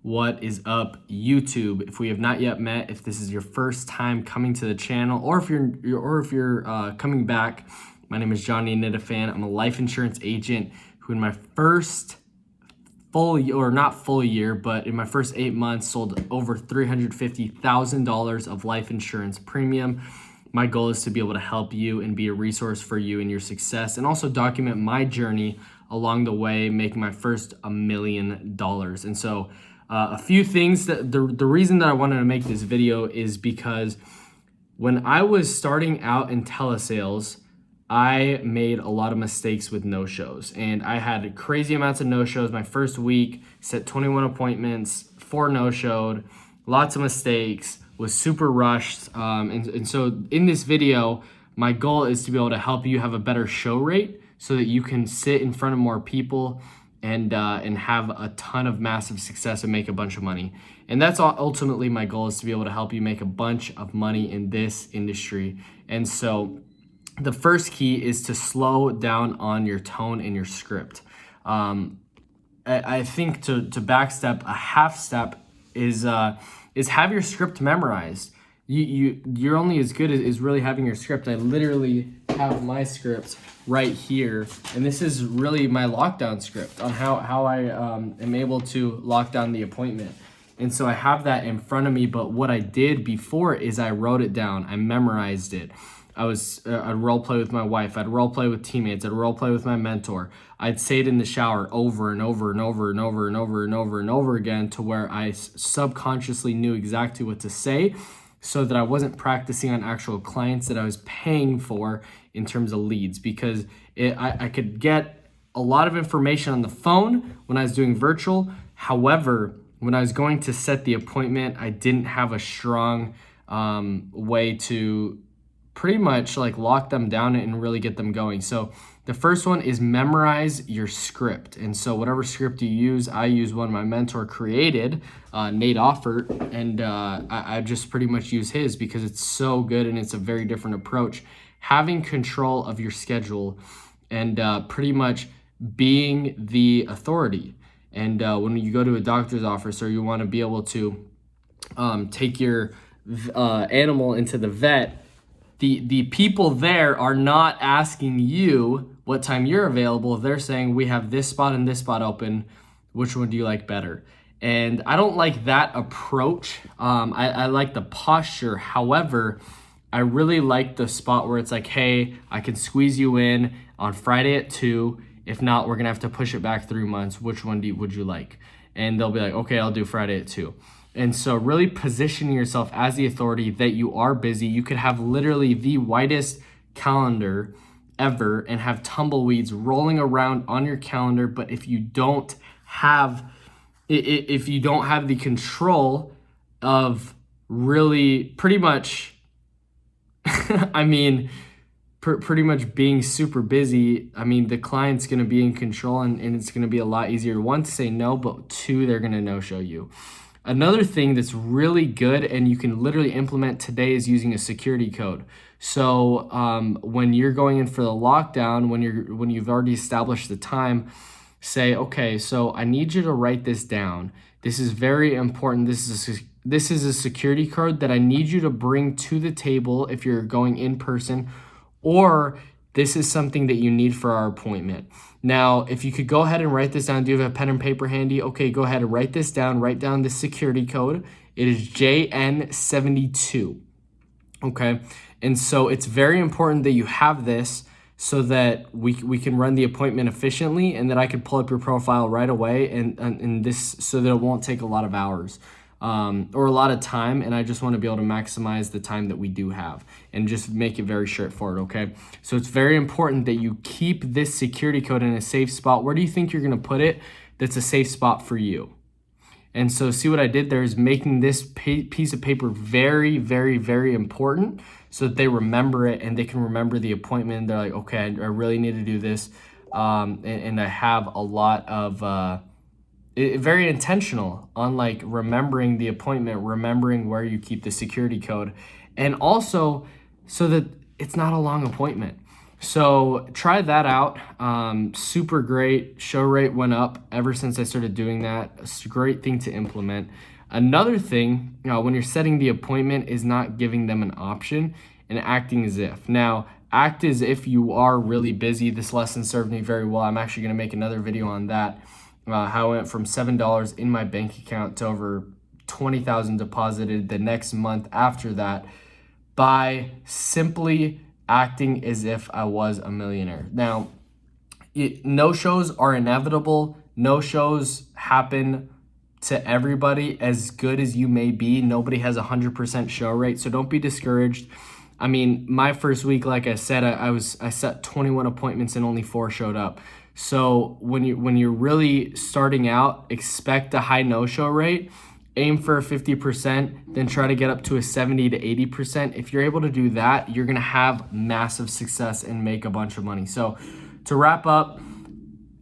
What is up, YouTube? If we have not yet met, if this is your first time coming to the channel, or if you're coming back, my name is Johnny Nitafan. I'm a life insurance agent who, in my first not full year, but in my first 8 months, sold over $350,000 of life insurance premium. My goal is to be able to help you and be a resource for you in your success, and also document my journey along the way, making my first $1 million. And so a few things that the reason that I wanted to make this video is because when I was starting out in telesales, I made a lot of mistakes with no-shows, and I had crazy amounts of no-shows. My first week, set 21 appointments, 4 no-showed, lots of mistakes, was super rushed. And so in this video, my goal is to be able to help you have a better show rate so that you can sit in front of more people and have a ton of massive success and make a bunch of money. And that's ultimately my goal, is to be able to help you make a bunch of money in this industry. And so the first key is to slow down on your tone and your script. I think to backstep, a half step is have your script memorized. You're only as good as really having your script. I literally have my script right here, and this is really my lockdown script on how I am able to lock down the appointment. And so I have that in front of me, but what I did before is I wrote it down. I memorized it. I'd role play with my wife. I'd role play with teammates. I'd role play with my mentor. I'd say it in the shower over and over and over and over and over and over and over again, to where I subconsciously knew exactly what to say, so that I wasn't practicing on actual clients that I was paying for in terms of leads, because I could get a lot of information on the phone when I was doing virtual. However, when I was going to set the appointment, I didn't have a strong way to pretty much like lock them down and really get them going. So the first one is memorize your script. And so whatever script you use, I use one my mentor created, Nate Offert, and I just pretty much use his because it's so good and it's a very different approach. Having control of your schedule and pretty much being the authority. And when you go to a doctor's office, or you want to be able to take your animal into the vet, the people there are not asking you what time you're available. They're saying, we have this spot and this spot open. Which one do you like better? And I don't like that approach. I like the posture. However, I really like the spot where it's like, hey, I can squeeze you in on Friday at 2. If not, we're going to have to push it back 3 months. Which one would you like? And they'll be like, okay, I'll do Friday at 2. And so really positioning yourself as the authority, that you are busy. You could have literally the whitest calendar ever and have tumbleweeds rolling around on your calendar. But if you don't have the control of really pretty much, pretty much being super busy, the client's going to be in control, and it's going to be a lot easier, 1, to say no, but 2, they're going to no-show you. Another thing that's really good and you can literally implement today is using a security code. So when you're going in for the lockdown, when you've already established the time, say, okay, so I need you to write this down. This is very important. This is a security code that I need you to bring to the table if you're going in person, or this is something that you need for our appointment. Now, if you could go ahead and write this down. Do you have a pen and paper handy? Okay, go ahead and write this down. Write down the security code. It is JN72. Okay, and so it's very important that you have this so that we can run the appointment efficiently, and that I can pull up your profile right away, and this, so that it won't take a lot of hours. Or a lot of time, and I just want to be able to maximize the time that we do have and just make it very straightforward, okay? So it's very important that you keep this security code in a safe spot. Where do you think you're going to put it that's a safe spot for you? And so see what I did there is making this piece of paper very, very, very important, so that they remember it and they can remember the appointment. They're like, okay, I really need to do this, and I have a lot of... very intentional on like remembering the appointment, remembering where you keep the security code, and also so that it's not a long appointment. So try that out. Super great. Show rate went up ever since I started doing that. It's a great thing to implement. Another thing, when you're setting the appointment, is not giving them an option and acting as if. Now, act as if you are really busy. This lesson served me very well. I'm actually going to make another video on that. How I went from $7 in my bank account to over 20,000 deposited the next month after that by simply acting as if I was a millionaire. Now, no-shows are inevitable. No-shows happen to everybody. As good as you may be, nobody has 100% show rate, so don't be discouraged. I mean, my first week, like I said, I set 21 appointments and only 4 showed up. So when you're really starting out, expect a high no-show rate. Aim for a 50%, then try to get up to a 70 to 80%. If you're able to do that, you're gonna have massive success and make a bunch of money. So to wrap up,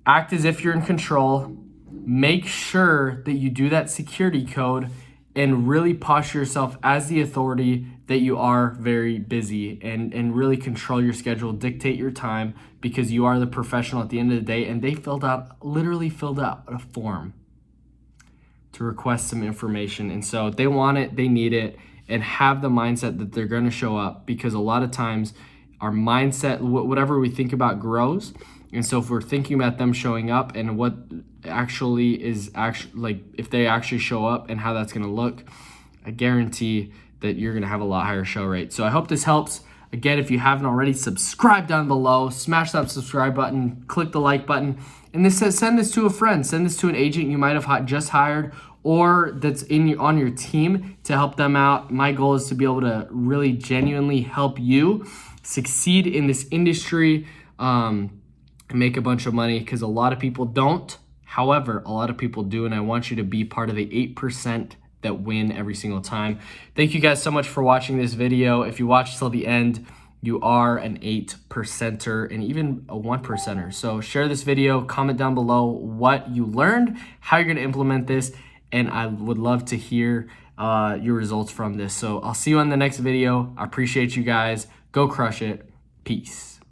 act as if you're in control. Make sure that you do that security code and really posture yourself as the authority that you are very busy, and really control your schedule, dictate your time, because you are the professional at the end of the day. And they literally filled out a form to request some information. And so they want it, they need it, and have the mindset that they're going to show up, because a lot of times our mindset, whatever we think about, grows. And so if we're thinking about them showing up and what actually is like, if they actually show up and how that's going to look, I guarantee that you're going to have a lot higher show rate. So I hope this helps. Again, if you haven't already, subscribe down below, smash that subscribe button, click the like button, and this says send this to a friend, send this to an agent you might have just hired, or that's on your team, to help them out. My goal is to be able to really genuinely help you succeed in this industry, and make a bunch of money, because a lot of people don't. However, a lot of people do, and I want you to be part of the 8% that win every single time. Thank you guys so much for watching this video. If you watched till the end, you are an 8%er and even a 1%er. So share this video, comment down below what you learned, how you're gonna implement this, and I would love to hear your results from this. So I'll see you on the next video. I appreciate you guys. Go crush it. Peace.